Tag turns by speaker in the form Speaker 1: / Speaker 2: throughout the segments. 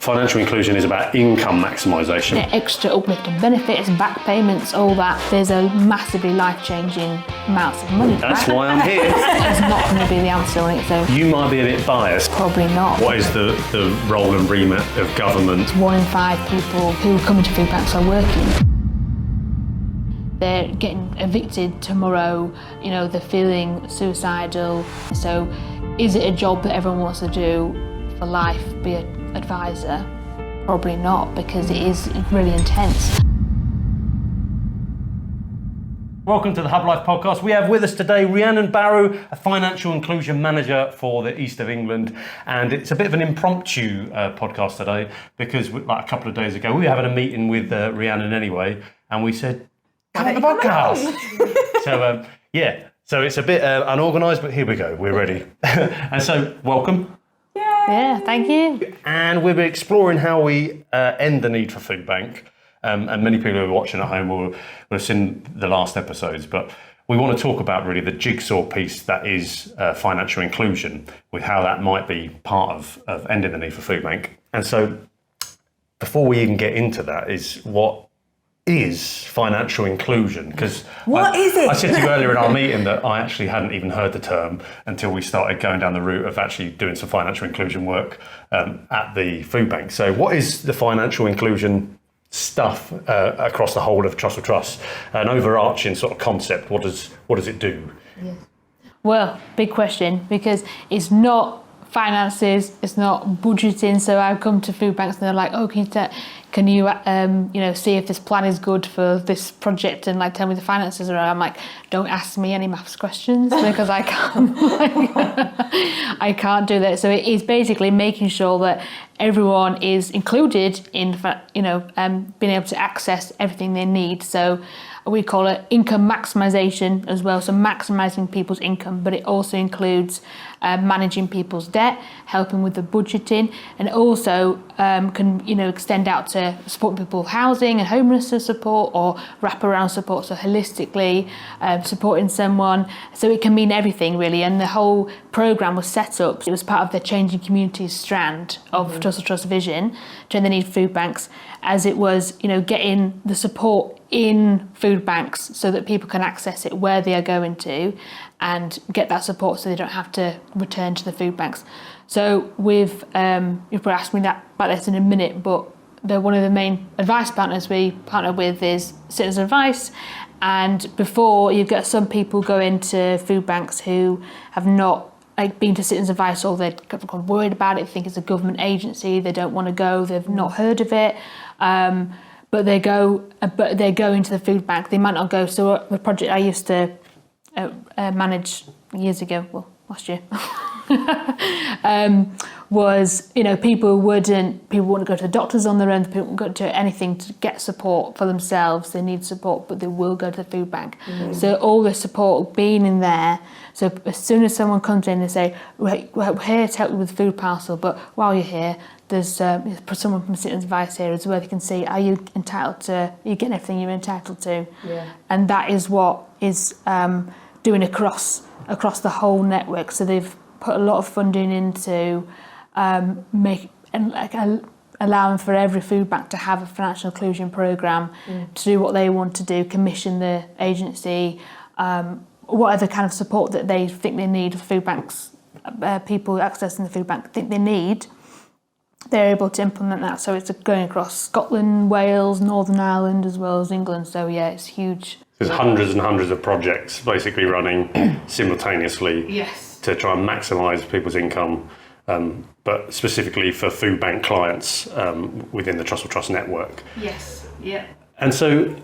Speaker 1: Financial inclusion is about income maximisation.
Speaker 2: The extra uplifting benefits, back payments, all that. There's a massively life-changing amounts of money.
Speaker 1: That's why I'm here.
Speaker 2: It's not going to be the answer on its own.
Speaker 1: You might be a bit biased.
Speaker 2: Probably not.
Speaker 1: What is the role and remit of government?
Speaker 2: 1 in 5 people who come into food banks are working. They're getting evicted tomorrow, they're feeling suicidal. So is it a job that everyone wants to do for life, be an advisor? Probably not, because it is really intense.
Speaker 1: Welcome to the Hublife Podcast. We have with us today Rhiannon Barrow, a financial inclusion manager for the East of England. And it's a bit of an impromptu podcast today because like a couple of days ago, we were having a meeting with Rhiannon anyway, and we said, come on the podcast. So it's a bit unorganised, but here we go, we're ready. And so, welcome.
Speaker 2: Yeah, thank you.
Speaker 1: And we'll be exploring how we end the need for food bank. And many people who are watching at home will have seen the last episodes, but we want to talk about really the jigsaw piece that is financial inclusion, with how that might be part of ending the need for food bank. And so before we even get into that, is what is financial inclusion? Because
Speaker 3: what is it?
Speaker 1: I said to you earlier in our meeting that I actually hadn't even heard the term until we started going down the route of actually doing some financial inclusion work at the food bank. So what is the financial inclusion stuff across the whole of Trussell Trust? An overarching sort of concept. What does it do?
Speaker 2: Yes. Well, big question, because it's not finances, it's not budgeting. So I come to food banks and they're like, oh, can you see if this plan is good for this project and tell me the finances are. I'm like, don't ask me any maths questions because I can't. I can't do that. So it is basically making sure that everyone is included in, being able to access everything they need. So we call it income maximisation as well. So maximising people's income, but it also includes managing people's debt, helping with the budgeting, and it also can extend out to supporting people with housing and homelessness support or wraparound support. So holistically supporting someone. So it can mean everything really. And the whole programme was set up. It was part of the Changing Communities strand of Trussell Trust vision, to the need for food banks, as it was getting the support in food banks so that people can access it where they are going to and get that support so they don't have to return to the food banks. So with, you'll probably ask me about this in a minute, but one of the main advice partners we partner with is Citizens Advice. And before, you get some people go into food banks who have not been to Citizens Advice, or they're worried about it, think it's a government agency, they don't want to go, they've not heard of it. But they go into the food bank. They might not go. So the project I used to manage years ago, last year, was people wouldn't go to the doctors on their own. People wouldn't go to anything to get support for themselves. They need support, but they will go to the food bank. So all the support being in there. So as soon as someone comes in, they say, we're here to help you with the food parcel, but while you're here, there's someone from Citizens Advice here as well. They can see, are you getting everything you're entitled to? Yeah. And that is what is doing across the whole network. So they've put a lot of funding into allowing for every food bank to have a financial inclusion programme to do what they want to do, commission the agency, whatever kind of support that they think they need for food banks, people accessing the food bank think they need. They're able to implement that, so it's going across Scotland, Wales, Northern Ireland, as well as England. So yeah, it's huge.
Speaker 1: There's hundreds and hundreds of projects basically running simultaneously to try and maximise people's income, but specifically for food bank clients within the Trussell Trust network.
Speaker 2: Yes, yeah.
Speaker 1: And so,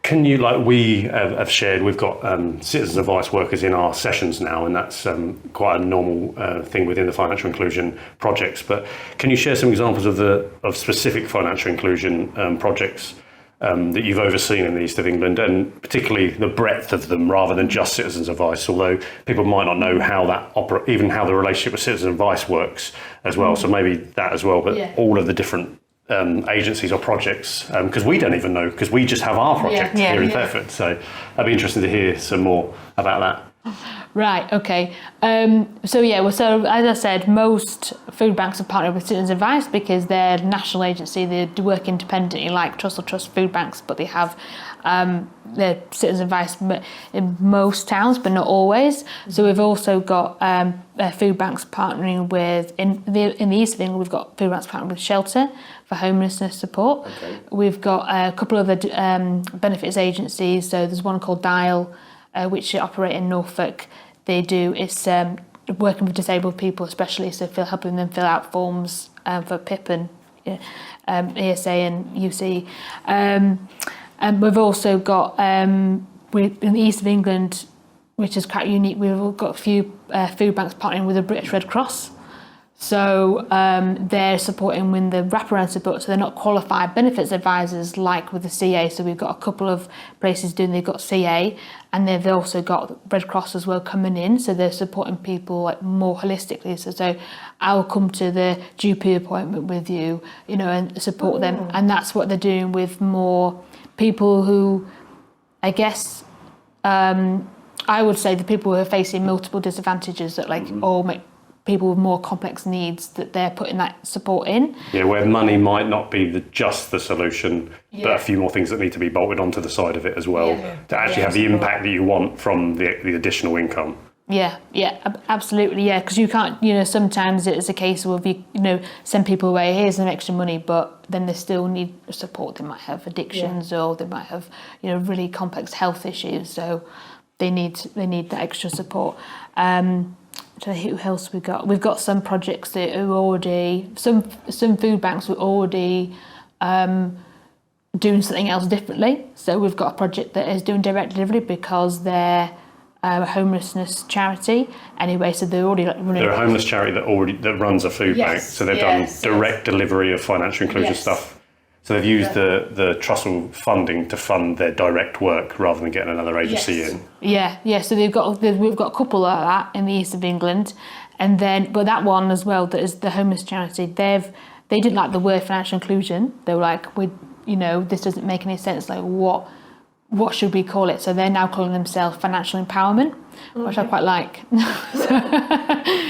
Speaker 1: can you, we have shared, we've got Citizens Advice workers in our sessions now, and that's quite a normal thing within the financial inclusion projects. But can you share some examples of specific financial inclusion projects that you've overseen in the East of England, and particularly the breadth of them rather than just Citizens Advice, although people might not know how that even how the relationship with Citizens Advice works as well. So maybe that as well, but all of the different agencies or projects, because we don't even know, because we just have our project here in Thetford. So I'd be interested to hear some more about that.
Speaker 2: Right, okay. So as I said, most food banks are partnered with Citizens Advice because they're a national agency. They do work independently, like Trussell Trust food banks, but they have their Citizens Advice in most towns, but not always. So we've also got food banks partnering with, in the east of England, we've got food banks partnering with Shelter for homelessness support.
Speaker 1: Okay.
Speaker 2: We've got a couple of benefits agencies. So there's one called Dial, which operate in Norfolk. It's working with disabled people especially, so helping them fill out forms for PIP and ESA and UC. And we've also got, in the east of England, which is quite unique, we've got a few food banks partnering with the British Red Cross. So they're supporting with the wraparound support, so they're not qualified benefits advisors like with the CA. So we've got a couple of places they've got CA, and they've also got Red Cross as well coming in. So they're supporting people like more holistically. So I'll come to the GP appointment with you, and support them. And that's what they're doing with more people who, I guess, I would say the people who are facing multiple disadvantages that people with more complex needs, that they're putting that support in.
Speaker 1: Yeah, where money might not be just the solution, but a few more things that need to be bolted onto the side of it as well to actually have the impact that you want from the additional income.
Speaker 2: Yeah, absolutely, yeah, because you can't, sometimes it's a case of send people away, here's some extra money, but then they still need support. They might have addictions or they might have, really complex health issues, so they need that extra support. Who else we got? We've got some projects that are already, some food banks were already doing something else differently. So we've got a project that is doing direct delivery because they're a homelessness charity. Anyway, so they're already running.
Speaker 1: They're a homeless charity that runs a food bank. So they've done direct delivery of financial inclusion stuff. So they've used the Trussell funding to fund their direct work rather than getting another agency in. Yeah.
Speaker 2: So we've got a couple like that in the east of England, and then but that one as well, that is the homeless charity. They didn't like the word financial inclusion. They were like, this doesn't make any sense. Like what should we call it? So they're now calling themselves financial empowerment, which I quite like,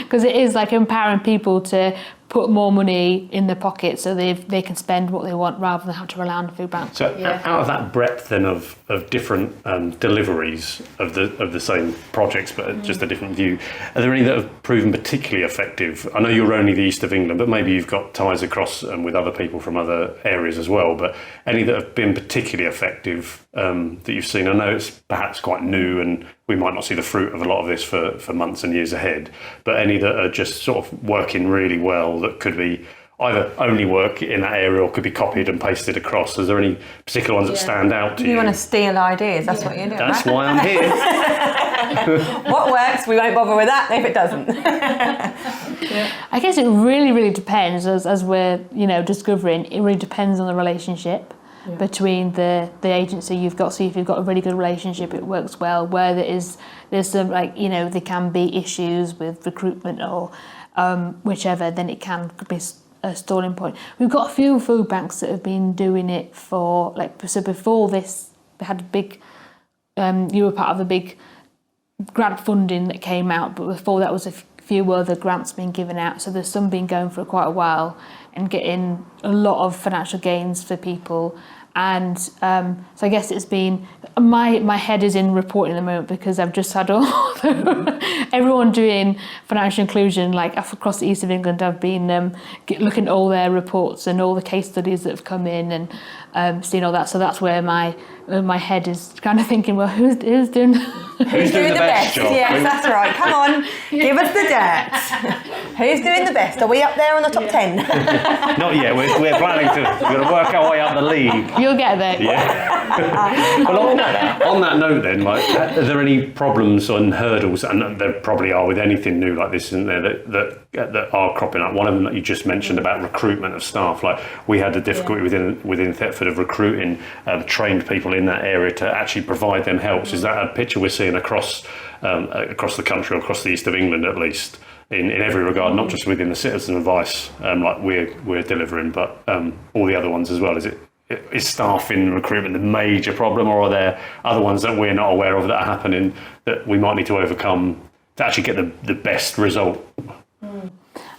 Speaker 2: because it is like empowering people to put more money in their pocket so they can spend what they want rather than have to rely on the food bank.
Speaker 1: So out of that breadth then of different deliveries of the same projects, but just a different view, are there any that have proven particularly effective? I know you're only the east of England, but maybe you've got ties across with other people from other areas as well, but any that have been particularly effective that you've seen? I know it's perhaps quite new and we might not see the fruit of a lot of this for months and years ahead, but any that are just sort of working really well that could be either only work in that area or could be copied and pasted across? Is there any particular ones that stand out to you?
Speaker 3: You want to steal ideas, that's what you're doing.
Speaker 1: That's why I'm here.
Speaker 3: What works, we won't bother with that if it doesn't.
Speaker 2: I guess it really, really depends, as we're discovering, it really depends on the relationship between the agency you've got. So if you've got a really good relationship, it works well. Where there's some there can be issues with recruitment or whichever, then it could be a stalling point. We've got a few food banks that have been doing it for before this, they had a big you were part of a big grant funding that came out, but before that was a few other grants being given out, so there's some been going for quite a while and getting a lot of financial gains for people. And so I guess it's been, my head is in reporting at the moment because I've just had everyone doing financial inclusion across the east of England. I've been looking at all their reports and all the case studies that have come in and seeing all that. So that's where my head is kind of thinking, well, who's doing
Speaker 1: Who's doing the best job?
Speaker 3: Yes, that's right. Come on, give us the dirt. Who's doing the best? Are we up there on the top 10?
Speaker 1: Not yet. We're planning we're going to work our way up the league.
Speaker 2: You'll get there.
Speaker 1: Yeah. Well, on that note then, are there any problems and hurdles, and there probably are with anything new like this, isn't there, that are cropping up? One of them that you just mentioned about recruitment of staff. Like we had the difficulty within Thetford of recruiting trained people in that area to actually provide them helps. Is that a picture we're seeing across the country, or across the east of England at least, in every regard, not just within the Citizen Advice like we're delivering, but all the other ones as well, is it? is staffing recruitment the major problem, or are there other ones that we're not aware of that are happening that we might need to overcome to actually get the best result?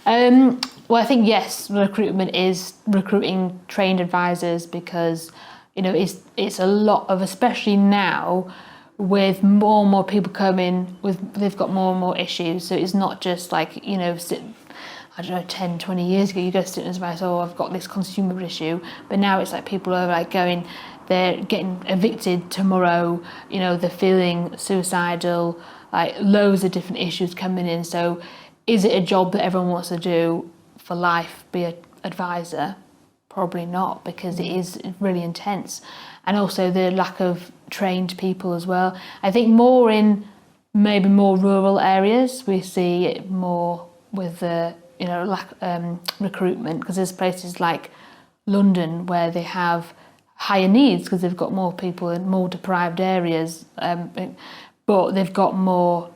Speaker 2: Well, I think yes, recruitment is recruiting trained advisors, because it's a lot of, especially now with more and more people coming they've got more and more issues. So it's not just like, I don't know, 10, 20 years ago, you go to student advice, I've got this consumer issue. But now it's like people are like they're getting evicted tomorrow, they're feeling suicidal, like loads of different issues coming in. So is it a job that everyone wants to do for life, be an advisor? Probably not, because it is really intense. And also the lack of trained people as well. I think more in maybe more rural areas, we see it more with the lack recruitment, because there's places like London where they have higher needs because they've got more people in more deprived areas, but they've got more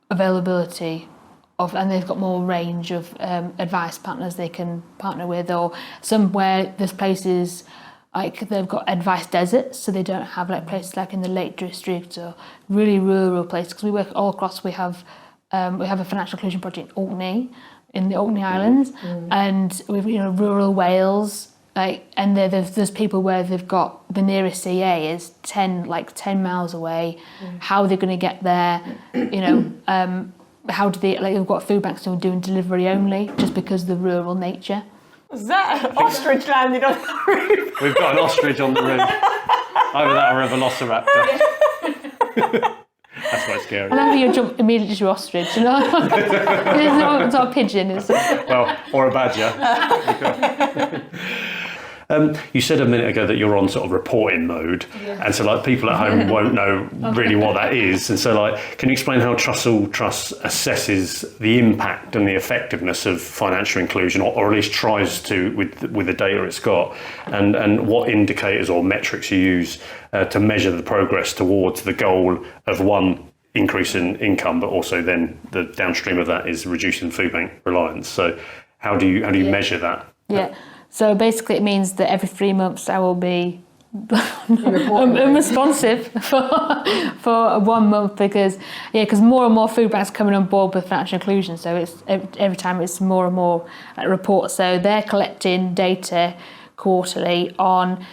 Speaker 2: availability and they've got more range of advice partners they can partner with, or somewhere there's places like they've got advice deserts, so they don't have like places like in the Lake District or really rural places. Because we work all across. We have a financial inclusion project in Orkney, in the Orkney Islands, and we've rural Wales. And there's people where they've got the nearest CA is 10 miles away. How are they going to get there? How do they they've got food banks doing delivery only just because of the rural nature.
Speaker 3: Was that an ostrich landed on the roof?
Speaker 1: We've got an ostrich on the roof. Either that or a velociraptor. That's quite scary.
Speaker 2: I love you jump immediately to ostrich, It's not a pigeon, is it?
Speaker 1: Well, or a badger. You said a minute ago that you're on sort of reporting mode, and so people at home won't know really what that is. And so can you explain how Trussell Trust assesses the impact and the effectiveness of financial inclusion, or at least tries to with the data it's got, and what indicators or metrics you use to measure the progress towards the goal of one, increase in income, but also then the downstream of that is reducing food bank reliance. So how do you measure that?
Speaker 2: Yeah. So basically it means that every 3 months I will be unresponsive for 1 month, because more and more food banks coming on board with financial inclusion. So it's every time it's more and more reports. So they're collecting data quarterly on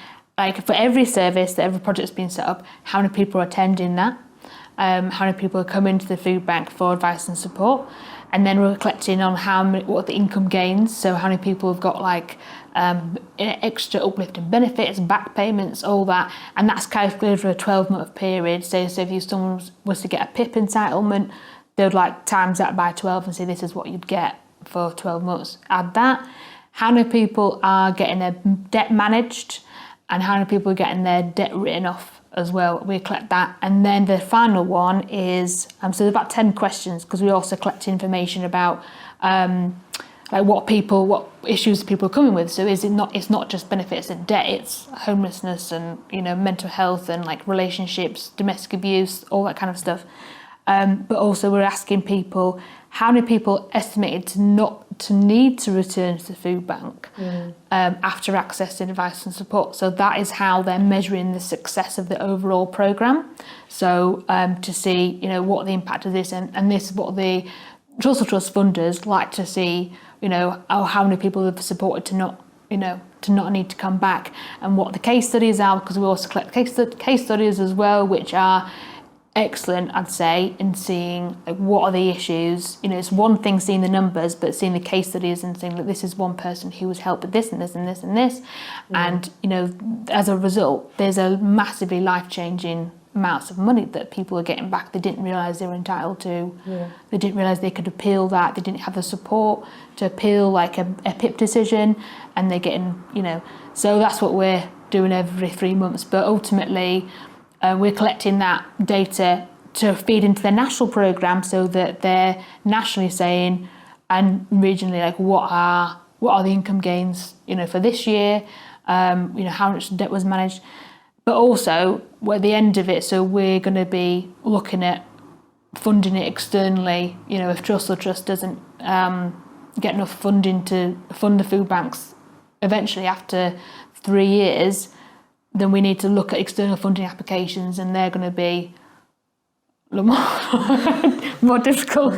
Speaker 2: for every service that every project's been set up, how many people are attending that, how many people are coming to the food bank for advice and support. And then we're collecting on what the income gains, so how many people have got extra uplifting benefits, back payments, all that, and that's calculated for a 12-month period. So if someone was to get a PIP entitlement, they would times that by 12 and say this is what you'd get for 12 months. Add that, how many people are getting their debt managed, and how many people are getting their debt written off as well. We collect that, and then the final one is so there's about 10 questions, because we also collect information about what issues people are coming with. So it's not just benefits and debt, it's homelessness and mental health and relationships, domestic abuse, all that kind of stuff. But also we're asking people how many people estimated to need to return to the food bank after accessing advice and support. So that is how they're measuring the success of the overall programme. So to see what the impact of this, and this is what the Trussell Trust funders like to see, how many people have supported to not need to come back, and what the case studies are, because we also collect case studies as well, which are excellent, I'd say, in seeing what are the issues. It's one thing seeing the numbers, but seeing the case studies and saying this is one person who was helped with this and this and this and this, and as a result, there's a massively life-changing amounts of money that people are getting back they didn't realise they were entitled to. They didn't realise they could appeal that. They didn't have the support to appeal a PIP decision, and they're getting so that's what we're doing every 3 months. But ultimately we're collecting that data to feed into their national programme, so that they're nationally saying, and regionally, what are the income gains for this year, how much debt was managed. But also, at the end of it, so we're going to be looking at funding it externally. If Trussell Trust doesn't get enough funding to fund the food banks eventually after 3 years, then we need to look at external funding applications, and they're going to be a lot more difficult.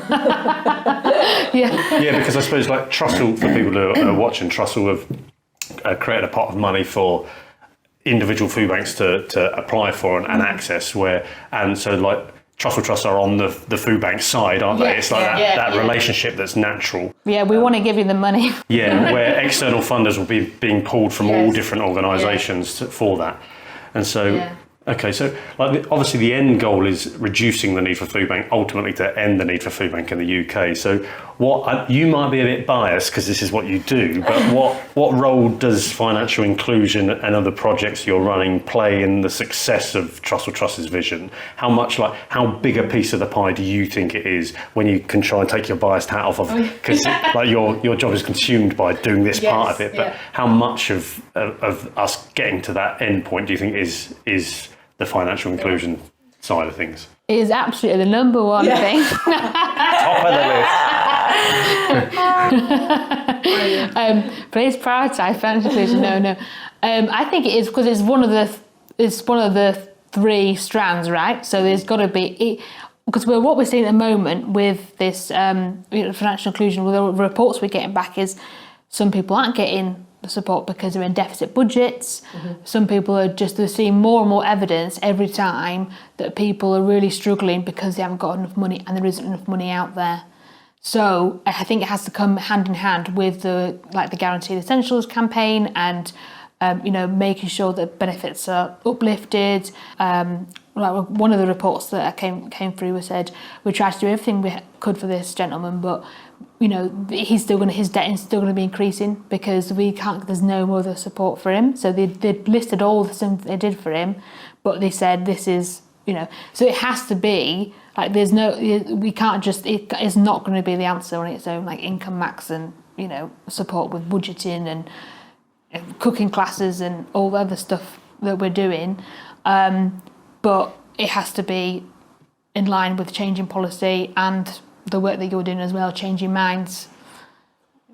Speaker 1: Yeah, because I suppose like Trussell, for people who are watching, Trussell have created a pot of money for individual food banks to apply for and access, and so like Trussell Trust are on the food bank side, aren't they? It's like that relationship that's natural.
Speaker 2: Yeah, we want to give you the money.
Speaker 1: Yeah, where external funders will be being pulled from all different organisations for that. And so, okay, so like obviously the end goal is reducing the need for food bank, ultimately to end the need for food bank in the UK. So you might be a bit biased because this is what you do, but what role does financial inclusion and other projects you're running play in the success of Trussell Trust's vision? How big a piece of the pie do you think it is when you can try and take your biased hat off of, because like your job is consumed by doing this part of it, but how much of us getting to that end point do you think is the financial inclusion side of things?
Speaker 2: It is absolutely the number one thing.
Speaker 1: Top of the list.
Speaker 2: Please prioritise financial inclusion. No. I think it is because it's one of the three strands, right? So there's got to be because what we're seeing at the moment with this financial inclusion, with the reports we're getting back, is some people aren't getting the support because they're in deficit budgets. Some people are they're seeing more and more evidence every time that people are really struggling because they haven't got enough money and there isn't enough money out there. So I think it has to come hand in hand with the Guaranteed Essentials campaign and making sure that benefits are uplifted. One of the reports that came through said we tried to do everything we could for this gentleman, but his debt is still going to be increasing because there's no other support for him. So they listed all the things they did for him, but they said this is, so it has to be like we can't just, it is not going to be the answer on its own, like income max and, support with budgeting and cooking classes and all the other stuff that we're doing. But it has to be in line with changing policy and the work that you're doing as well, changing minds.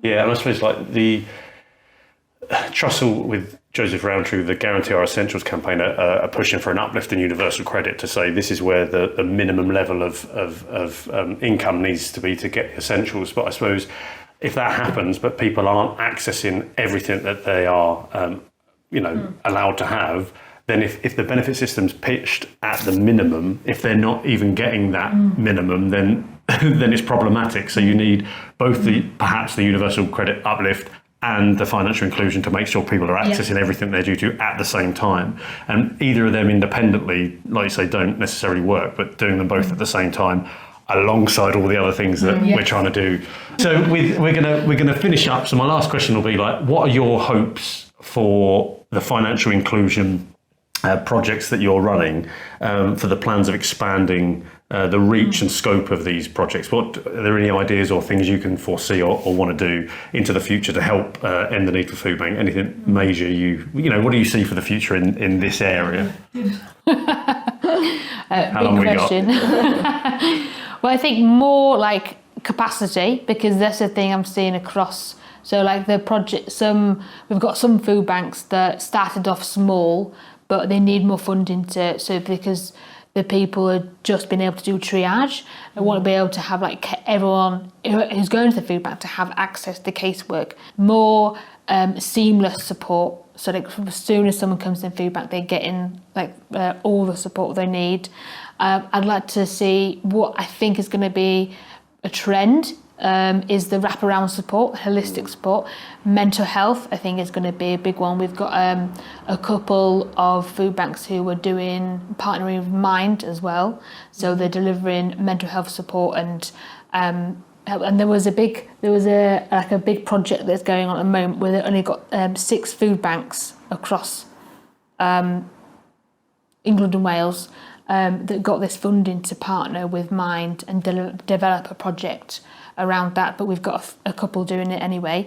Speaker 1: Yeah, and I suppose like the Trussell with Joseph Rowntree, the Guarantee Our Essentials campaign, are pushing for an uplift in universal credit to say this is where the minimum level of income needs to be to get essentials. But I suppose if that happens, but people aren't accessing everything that they are, allowed to have, then if the benefit system's pitched at the minimum, if they're not even getting that minimum, then it's problematic. So you need both perhaps the universal credit uplift and the financial inclusion to make sure people are accessing everything they're due to at the same time. And either of them independently, like you say, don't necessarily work, but doing them both at the same time alongside all the other things that we're trying to do. So we're gonna finish up. So my last question will be like, what are your hopes for the financial inclusion projects that you're running, for the plans of expanding the reach and scope of these projects? Are there any ideas or things you can foresee or want to do into the future to help end the need for food bank? Anything major what do you see for the future in this area? How long we got?
Speaker 2: Well, I think more like capacity, because that's the thing I'm seeing across. So like the project, we've got some food banks that started off small, but they need more funding because the people are just being able to do triage. They want to be able to have like everyone who's going to the food bank to have access to casework, more seamless support. So that as soon as someone comes in food bank, they get in all the support they need. I'd like to see what I think is going to be a trend. Is the wraparound support, holistic support. Mental health, I think, is going to be a big one. We've got a couple of food banks who are partnering with Mind as well, so they're delivering mental health support and there was a big project that's going on at the moment where they've only got 6 food banks across England and Wales that got this funding to partner with Mind and develop a project around that, but we've got a couple doing it anyway.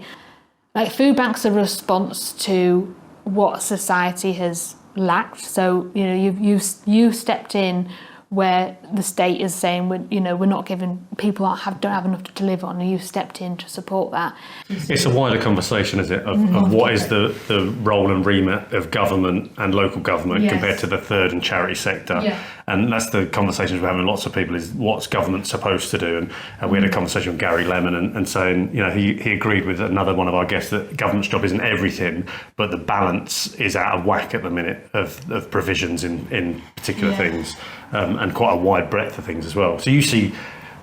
Speaker 2: Like food banks are a response to what society has lacked. So you've stepped in where the state is saying we're not giving people don't have enough to live on, and you've stepped in to support that.
Speaker 1: It's a wider conversation, is it, of what is the role and remit of government and local government compared to the third and charity sector. And that's the conversations we're having with lots of people, is what's government supposed to do. And we had a conversation with Gary Lemon and saying, he agreed with another one of our guests that government's job isn't everything, but the balance is out of whack at the minute of provisions in particular things, and quite a wide breadth of things as well. So you see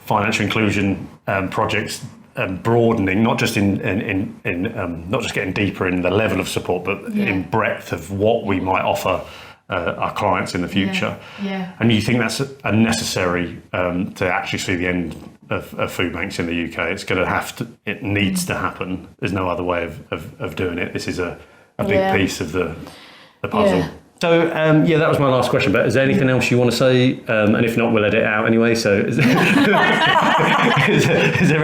Speaker 1: financial inclusion projects broadening, not just in not just getting deeper in the level of support, but in breadth of what we might offer our clients in the future. And you think that's a necessary to actually see the end of food banks in the UK? It's going to it needs to happen. There's no other way of doing it. This is a big piece of the puzzle. So, that was my last question, but is there anything else you want to say? And if not, we'll edit it out anyway. So is there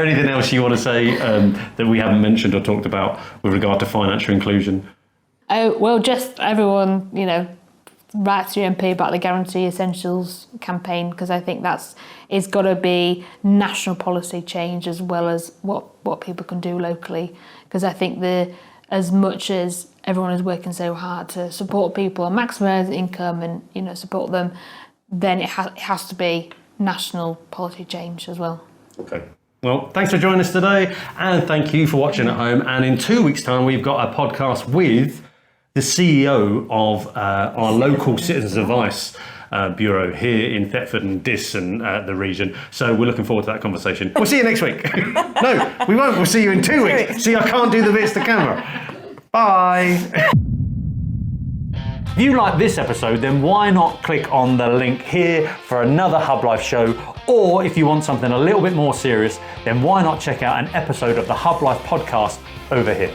Speaker 1: anything else you want to say that we haven't mentioned or talked about with regard to financial inclusion?
Speaker 2: Oh, well, just everyone, write to your MP about the Guarantee Essentials campaign, because I think it's got to be national policy change as well as what people can do locally. Because I think as much as everyone is working so hard to support people and maximise income and support them, then it has to be national policy change as well.
Speaker 1: Okay. Well, thanks for joining us today, and thank you for watching at home. And in 2 weeks' time, we've got a podcast with the CEO of our local Citizens Advice Bureau here in Thetford and Diss and the region. So we're looking forward to that conversation. We'll see you next week. No, we won't. We'll see you in 2 weeks. See, I can't do the bits to camera. Bye. If you like this episode, then why not click on the link here for another Hublife show? Or if you want something a little bit more serious, then why not check out an episode of the Hublife Podcast over here?